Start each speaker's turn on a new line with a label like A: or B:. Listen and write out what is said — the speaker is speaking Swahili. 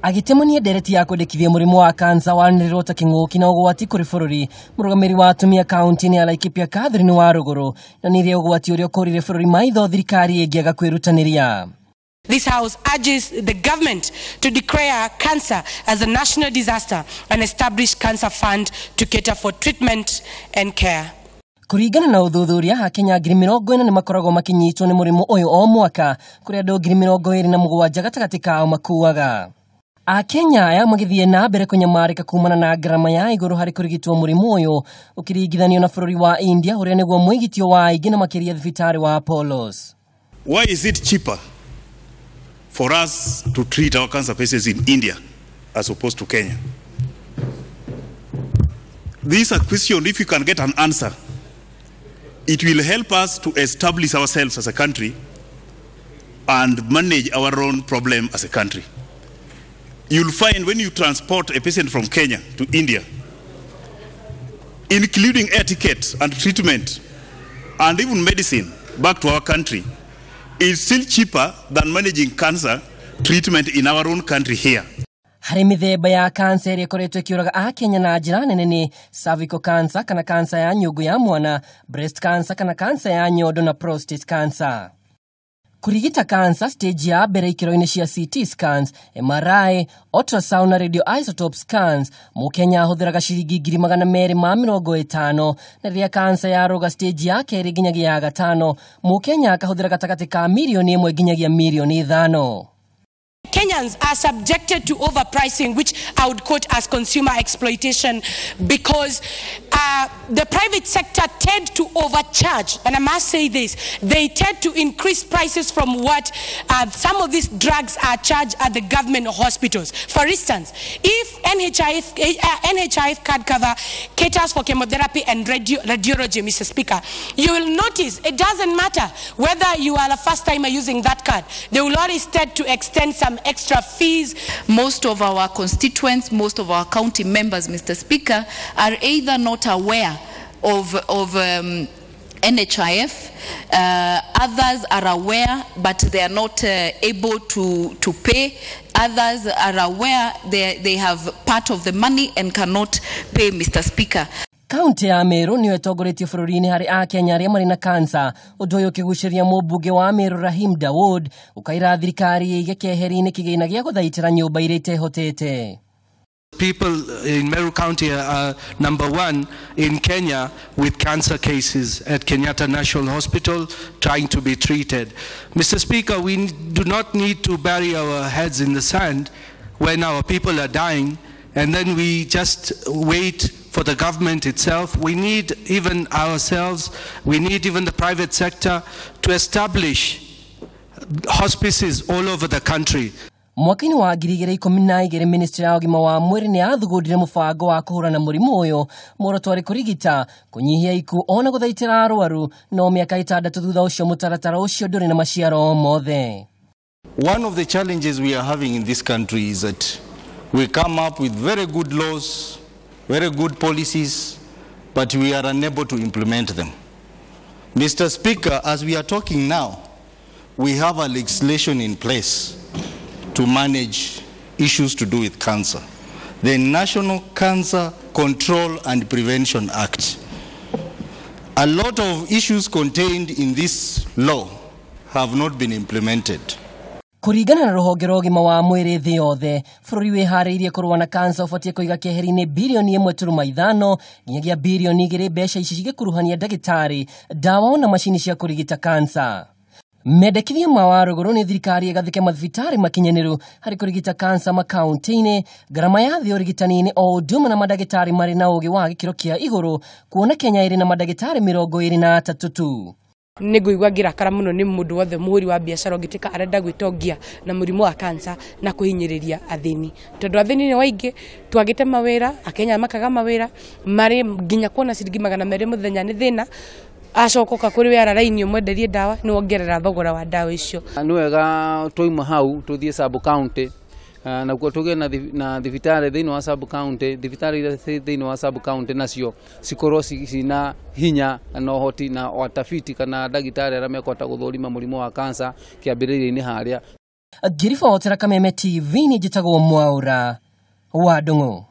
A: Agitemania dereti ya kwendekithia murimu wa kansa wanĩrĩrwo ta kĩng'ũki na ũgwati kũrĩ bũrũri, mũrũgamĩrĩri wa atumia kaunti-inĩ ya Laikipia Catherine Warũgũrũ nĩonire ũgwati ũrĩa ũkũrire bũrũri maitho thirikari ĩngĩaga kwĩrutanĩria.
B: This House urges the government to declare cancer as a national disaster and establish cancer fund to cater for treatment and care.
A: Kuringana na uthuthuria, Akenya 40,000 nĩ makoragwo makinyitwo nĩ mũrimũ ũyũ o mwaka, kũrĩ andũ 27,000 gatagatĩ kao makuaga. Akenya aya magĩthiĩ na mbere kũnyamarĩka kumana na ngarama ya igũrũ harĩ kũrigitwo mũrimũ ũyũ ũkĩringithanio na bũrũri wa India ũrĩa nĩguo mwĩgitio wa aingĩ na makĩria thibitarĩ wa Apollos.
C: Why is it cheaper for us to treat our cancer patients in India as opposed to Kenya? This is a question. If you can get an answer, it will help us to establish ourselves as a country and manage our own problem as a country. You'll find when you transport a patient from Kenya to India, including air tickets and treatment and even medicine back to our country, is still cheaper than managing cancer treatment in our own country here.
A: Harĩ mĩthemba ya kansa ĩrĩa ĩkoretwo ĩkĩũraga Akenya na njĩra nene nĩ cervical cancer kana kansa ya nyũngũ ya mwana, breast cancer kana kansa ya nyondo na prostate cancer. Kurigita kansa stage ya mbere ikĩro-inĩ cia CT scans, MRI, ultrasound na radioisotope scans, Mũkenya ahũthĩraga ciringi 250 na rĩrĩa kansa ya roga stage ya kerĩ nginyagia ya gatano, Mũkenya akahũthĩra gatagatĩ ka milioni 1 nginyagia milioni 5.
B: Kenyans are subjected to overpricing, which I would quote as consumer exploitation, because the private sector tend to overcharge, and I must say this, they tend to increase prices from what some of these drugs are charged at the government hospitals. For instance, if NHIF card cover caters for chemotherapy and radiology, Mr. Speaker, you will notice it doesn't matter whether you are a first timer using that card. They will always tend to extend some extra fees.
D: Most of our constituents, most of our county members, Mr. Speaker, are either not aware of NHIF, others are aware but they are not able to pay, others are aware they have part of the money and cannot pay, Mr. Speaker.
A: Kaunti ya Meru niyo ĩtongoretie bũrũri-inĩ harĩ Akenya arĩa marĩ na kansa, ũndũ ũyũ ũkĩgucĩrĩria mũmbunge wa Meru Rahim Dawood ũkaira thirikari ĩige keheri-inĩ kĩgĩna gĩa gũthaitĩra nyũmba iria itehotete.
E: People in Meru County are #1 in Kenya with cancer cases at Kenyatta National Hospital trying to be treated. Mr. Speaker, we do not need to bury our heads in the sand when our people are dying and then we just wait for the government itself. We need even ourselves, we need even the private sector to establish hospices all over the country.
A: Mwaka-inĩ wa 2012 Ministry ya ũgima wa mwĩrĩ nĩ yathugundire mũbango wa kũhũrana mũrimũ ũyũ, muoroto warĩ kũrigita, kũnyihia ikuũ ona gũthaitĩra arwaru, no mĩaka 6 thutha ũcio mũtaratara ũcio ndũrĩ na maciaro o mothe.
F: One of the challenges we are having in this country is that we come up with very good laws, very good policies, but we are unable to implement them. Mr. Speaker, as we are talking now, we have a legislation in place to manage issues to do with cancer. The National Cancer Control and Prevention Act. A lot of issues contained in this law have not been implemented.
A: Kuringana na rũhonge rwa ũgima wa mwĩrĩ thĩ yothe, bũrũri wĩharĩirie kũrũa na kansa ũbatiĩ kũiga keheri-inĩ bilioni 1.5 nginyagia bilioni 2 mbeca ici cigĩkuruhania ndagĩtarĩ, ndawa na macini cia kũrigita kansa. Mendekithia ma Warũgũrũ nĩ thirikari ĩgathĩke mathibitarĩ makinyanĩru harĩ kũrigita kansa makaunti-inĩ, ngarama ya thĩ ũrigitani-inĩ o ũndũ ũmwe na mandagĩtarĩ marĩ na ũũgĩ wa gĩkĩro kĩa igũrũ, kuona Kenya ĩrĩ na mandagĩtarĩ 23 tu.
B: Nĩngũigua ngĩrakara mũno nĩ mũndũ wothe mũhũri wa biacara ũngĩtuĩka arenda gwĩtongia na mũrimũ wa kansa na kũhinyĩrĩria athĩni. Tondũ athĩni nĩ waingĩ, twagĩte mawĩra, Akenya makaga mawĩra, marĩ nginya kuona ciringi 200 mũthenya nĩ thĩna. Acokoka kũrĩ we ararainio mwenderie ndawa nĩ wongerera thogora wa ndawa icio.
G: Nĩ wega twoima hau tũthiĩ sub county na kuo tũgĩe na thibitarĩ thĩinĩ wa sub county, thibitarĩ iria thĩinĩ wa sub county nacio cikorwo cina hinya na ũhoti na watafiti kana ndagĩtarĩ arĩa mekũhota gũthũrima mũrimũ wa kansa kĩambĩrĩria-inĩ harĩa.
A: Girifotera Kameme TV ni jitagwo Mwaura wa Ndung'u.